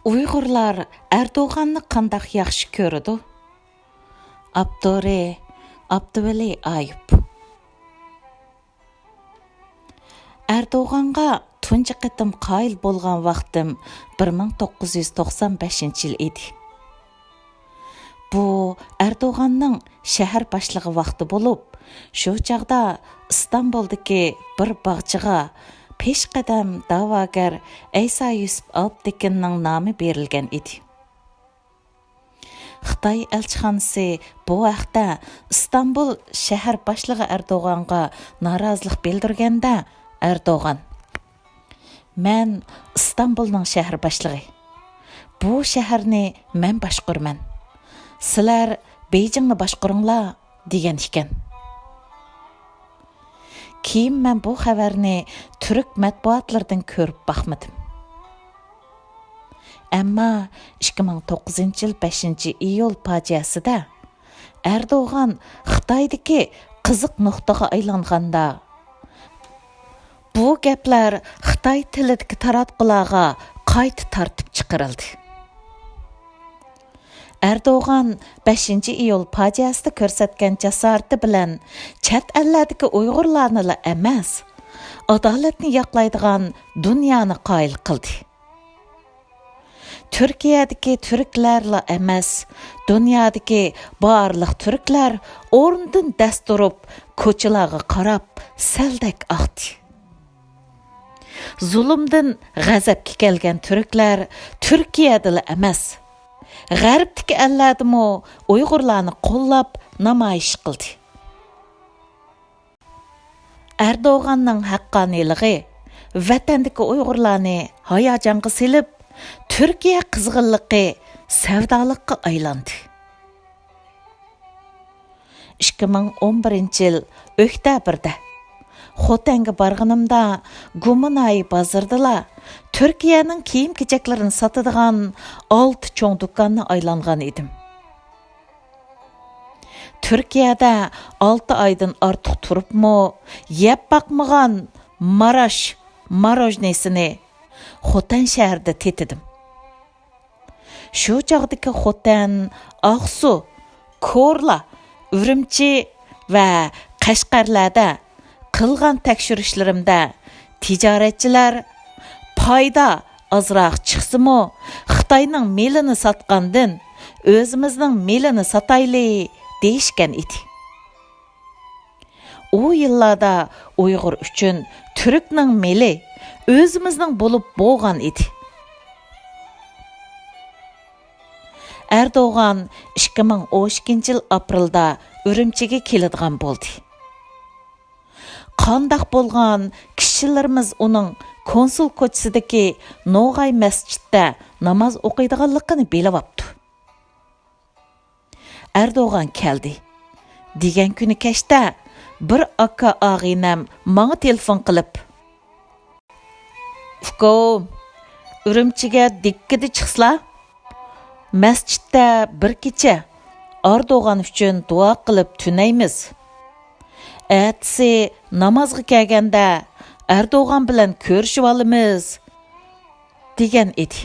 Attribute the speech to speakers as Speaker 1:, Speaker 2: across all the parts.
Speaker 1: Uyg'urlar Erdo'g'anni qandaq yaxshi ko'rdi? Abdure Abduvali Ayub. Erdo'g'anға tunji qitim qoyil bo'lgan vaqtim 1995 yil edi. Bu Erdo'g'anning shahar boshlig'i vaqti bo'lib, shu chaqda Istanbuldagi bir bog'chiga peshqadam da'vogar Aysa Yusuf Alptekinning nomi berilgan edi. Xitoy elchixonasi bu vaqtda Istanbul shahar boshlig'i Erdo'g'anға norozilik bildirganda, Erdo'g'an: "Men Istanbulning shahar boshlig'i. Bu shaharni men boshqurman. Sizlar Beijingni boshquringlar" degan ekan. Keyin men bu xabarni turk matbuotlaridan ko'rib baxmadim. Ammo 2009 yil 5-iyul fojiasida Erdo'g'an Xitoydagi qiziq nuqtaga aylanganda bu gaplar Xitoy tilidagi taratqularga qayta tartib chiqarildi. Erdo'g'an 5-iyul fojiasida ko'rsatgan jasorati bilan chet ellardagi Uyg'urlarni emas, adolatni yoqlaydigan dunyoni qoyil qildi. Turkiyadagi turklarla emas, dunyodagi barliq turklar o'rnidan dast turib, ko'chalarga qarab saldak aqdi. Zulmdan g'azabga kelgan turklar Turkiyada emas, G'arbdagi ellardimi Uyg'urlarni qo'llab namoyish qildi. Erdo'g'anning haqqoniyligi vatandagi Uyg'urlarni hayajonga silib, Turkiya qizg'inligi savdolikqa aylandi. 2011 yil oktabrda Xotanga borganimda Gumunay bozordala Turkiyaning kiyim-kechaklarini sotadigan 6 cho'ng do'konni aylangan edim. Turkiyada 6 oydan ortiq turibmi, yeb baqmagan Marash marojnesini Xotan shahrida tetidim. Shu chog'dagi Xotan, Aqsu, Ko'rla, Urumchi va Qashqarlarda qilgan tekshirishlarimda tijoratchilar foyda azroq chiqsimi, Xitoyning melini sotgandan o'zimizning melini sotayli deyishgan edi. U yillarda Uyg'ur uchun Turkning meli o'zimizning bo'lib bo'lgan edi. Erdo'g'an 2012 yil aprelda Urumchiga keladigan bo'ldi. Qandaq bo'lgan kishilarimiz uning konsul ko'chasidagi No'g'ay masjidda namoz o'qiydiganligini bilibapti. Erdo'g'an keldi degan kuni kechda bir aka og'inam menga telefon qilib: "Ukom, Urumchiga dikkida chiqsizlar. Masjidda bir kecha Erdo'g'an uchun duo qilib tunaymiz. Atsi namozga kelganda Erdo'g'an bilan ko'rishib olamiz" degan edi.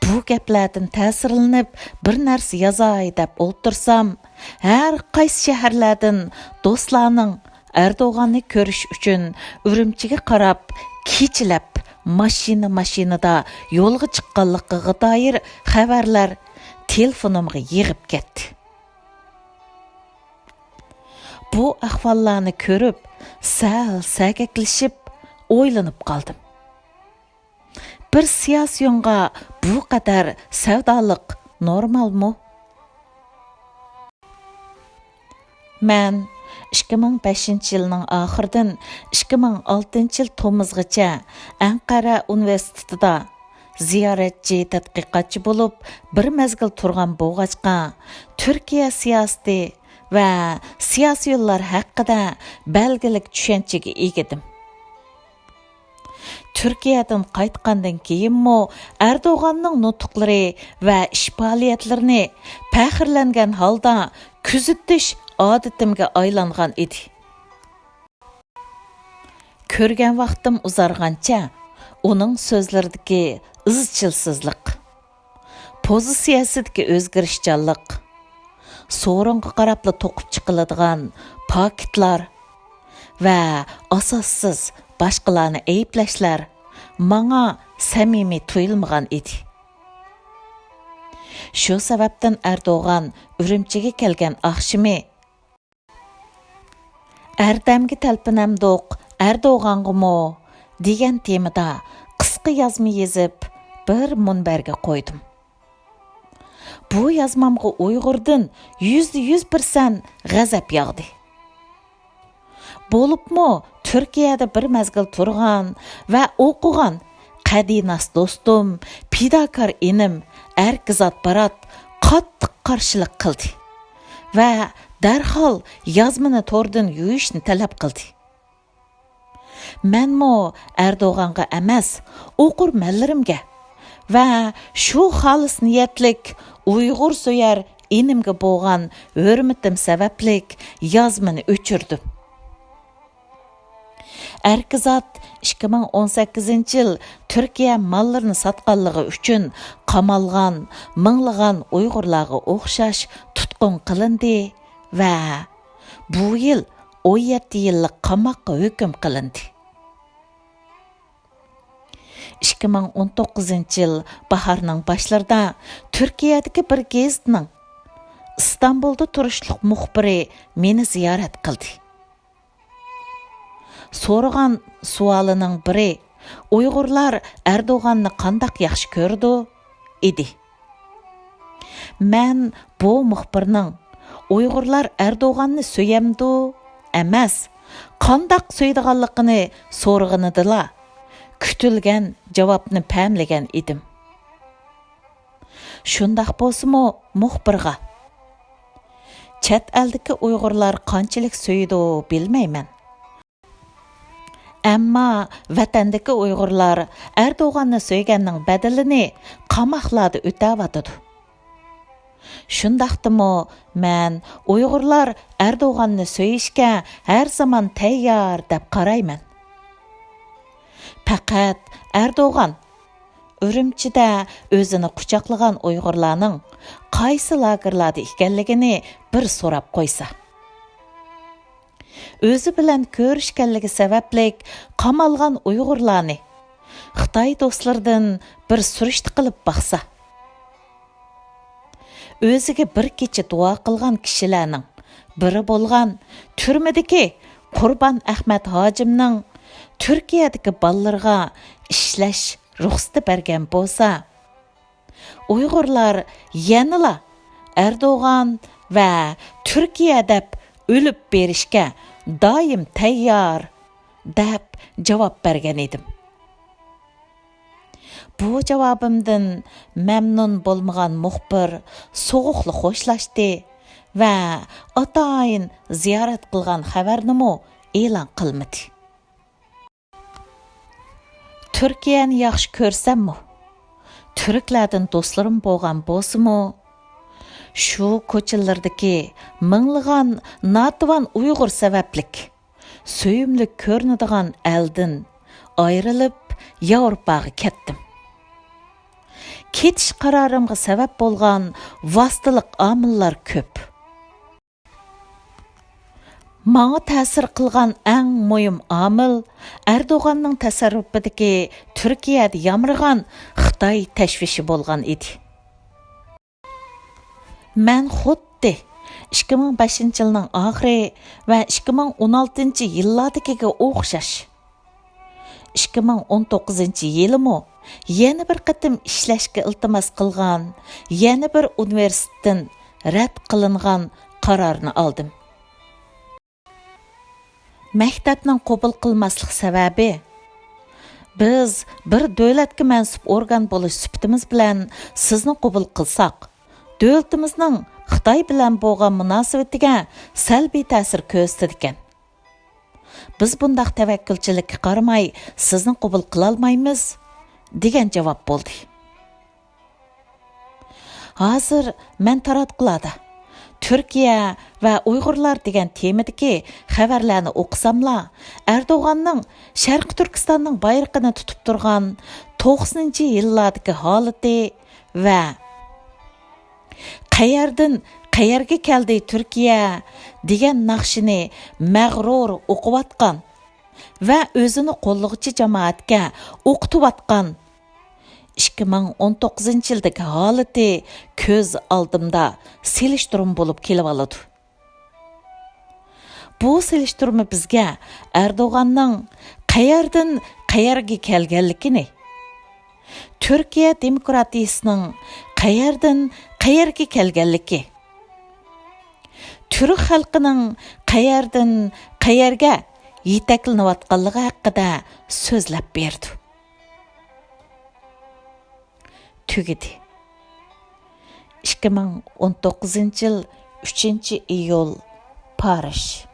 Speaker 1: Bu gaplardan ta'sirlanib bir narsa yozay deb o'ltirsam, har qaysi shaharlardan do'stlarning Erdo'g'anni ko'rish uchun Urumchiga qarab kechalab mashinada yo'lga chiqqanligiga doir xabarlar telefonimga yig'ib ketdi. Bu ahvollarni ko'rib, sal sagaklashib o'ylanib qoldim. Bir siyosiyonga bu qadar savdolik normalmi? Men 2005 yilning oxiridan 2006 yil tomizgacha Anqara universitetida ziyoratchi tadqiqotchi bo'lib bir mezgil turgan bo'g'achqa Turkiya siyosati va siyosiyonlar haqida belgilik tushunchaga egidim. Turkiyadan qaytgandan keyinmi Erdo'g'anning nutqlari va ish faoliyatlarini faxrlangan holda kuzatish odatimga aylangan edi. Ko'rgan vaqtim uzargancha uning so'zlaridagi izchilsizlik, pozitsiyasidagi o'zgarishchanlik, so'ringa qarabla to'qib chiqiladigan paketlar va asossiz boshqalarni ayblashlar manga samimiy tuyulmagan edi. Shu sababdan Erdo'g'an Urumchiga kelgan axshimi Erdemga talpinamdoq Erdo'g'ang'imi degan temada qisqa yozma yezib bir munbarga qo'ydim. Bu yozmamga Uyg'urdan %100% g'azab yog'di. Bo'libmi Turkiyada bir mezgil turgan va o'qigan qadinas do'stim, pidakor inim Erkizat Barat qattiq qarshilik qildi va darhol yozmani to'rdan yuyishni talab qildi. Menmo Erdo'g'anga emas, o'qirmanlarimga va shu xolis niyatlik Uyg'ur so'yar inimga bo'lgan hurmatim sabablik yozmani o'chirdim. Erkizat 2018-yil Turkiya mallarını satqanligi uchun qamalgan, minglagan Uyg'urlarga o'xshash tutqun qilindi va bu yil 17 yillik qamoqqa hukm qilindi. 2019-yil bahorning boshlarida Turkiyadagi bir gazetning İstanbulda turishliq muxbiri meni ziyorat qildi. So'ragan savolining biri Uyg'urlar Erdo'g'anni qandaq yaxshi ko'rdi edi. Men bu muxbirning Uyg'urlar Erdo'g'anni so'yamdi emas, qandaq so'ydiganligini so'rag'anidila kutilgan javobni pamlagan edim. Shundaq bo'lsa-mu muxbirga chet eldagi Uyg'urlar qanchalik so'ydi bilmayman. Ammo vatandagi Uyg'urlar Erdo'g'anni so'yganning badalini qamoqlarda o'tayotadi. Shundaqdimi men Uyg'urlar Erdo'g'anni so'yishga har zamon tayyor deb qarayman. Faqat Erdo'g'an Urumchida o'zini quchoqlagan Uyg'urlarning qaysi lagerlarda ekanligini bir so'rab qo'ysa. O'zi bilan ko'rishganligi sabablik qamalgan Uyg'urlarni Xitoy do'stlaridan bir surishti qilib baqsa. O'ziga bir kecha duo qilgan kishilarning biri bo'lgan turmadagi Qurbon Ahmad hojimning Turkiyadagi ballarga ishlash ruxsati bergan bo'lsa, Uyg'urlar yanala Erdo'g'an va Turkiya deb o'lib berishga doim tayyor deb javob bergan edim. Bu javobimdan mamnun bo'lmagan muxbir so'g'uqli xo'shlashdi va atayin ziyorat qilgan xabarni e'lon qilmadi. Turkiyani yaxshi ko'rsammi, turklardan do'stlarim bo'lgan bo'lsa-mu, shu ko'chalardagi minglagan notvan Uyg'ur sabablik so'yimli ko'rinadigan eldan ayrilib Yevropaga ketdim. Ketish qarorimga sabab bo'lgan vositalik omillar ko'p. Manga ta'sir qilgan eng muhim omil Erdo'g'anning tasarrufidagi Turkiyada yamragan Xitoy tashvishi bo'lgan edi. Men xuddi 2005-yilning oxiri va 2016-yillardagiga o'xshash 2019-yilimi yana bir qatim ishlashga iltimos qilgan yana bir universitetdan rad qilingan qarorni oldim. Maktabning qabul qilmaslik sababi biz bir davlatga mansub organ bo'lish sifatimiz bilan sizni qabul qilsak, davlatimizning Xitoy bilan bo'lgan munosabatiga salbiy ta'sir ko'rsatadi ekan. Biz bundaq tavakkulchilikka qaramay sizni qabul qila olmaymiz degan javob bo'ldi. Hozir men taratqularda Türkiye va Uyg'urlar degan temadagi xabarlarni o'qisamla, Erdo'g'anning Sharq Turkistonning bayrog'ini tutib turgan 90-yillardagi holati va qayerdan qayerga keldi Turkiya degan naqshini mag'rur o'qiyotgan va o'zini qo'llovchi jamoatga o'qitayotgan 2019-yildagi holati ko'z oldimda selishtirum bo'lib kelib oladi. Bu selishtirma bizga Erdo'g'anning qayerdan qayerga kelganligini, Turkiya demokratiyasining qayerdan qayerga kelganligi, Türk xalqining qayerdan qayerga yetaklanayotganligi haqida so'zlab berdi. Tugidi. 2019 yil 3-iyul Parij.